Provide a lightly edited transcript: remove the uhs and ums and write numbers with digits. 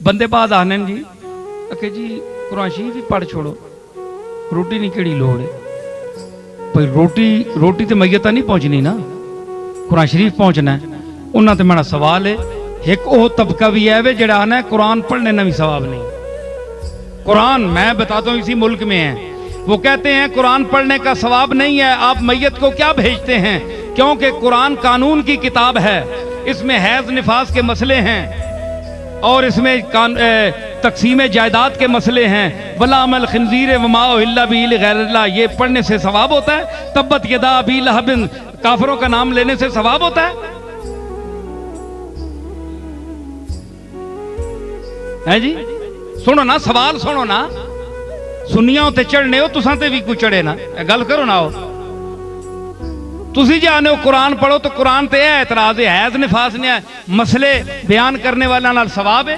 बंदे बाद आने जी आखे जी कुरान शरीफ ही पढ़ छोड़ो, रोटी नहीं केड़ी लोड़ है भाई। रोटी तो मैयत नहीं पहुंचनी ना, कुरान शरीफ पहुंचना है। उन्होंने मेरा सवाल है, एक वो तबका भी है वे जड़ा आना है कुरान पढ़ने ना भी सवाब नहीं। कुरान मैं बताता हूँ इसी मुल्क में है, वो कहते हैं कुरान पढ़ने का सवाब नहीं है, आप मैयत को क्या भेजते हैं? क्योंकि कुरान कानून की किताब है, इसमें हैज निफास के मसले हैं और इसमें तकसीम जायदाद के मसले हैं। वला अमल खिंजीर वमा उहिल्ला बिही गैरिल्लाह, ये पढ़ने से सवाब होता है। तब्बत यदा अबी लहब, काफिरों का नाम लेने से सवाब होता है जी। सुनो ना, सवाल सुनो ना, सुनिया उत्ते चढ़ने हो, तुसां ते भी कोई चढ़े ना, गल करो ना। हो तुसी जाने हो कुरान पढ़ो तो कुरान ते एतराज है, हैज निफास ने मसले बयान करने वाला नाल सवाब है।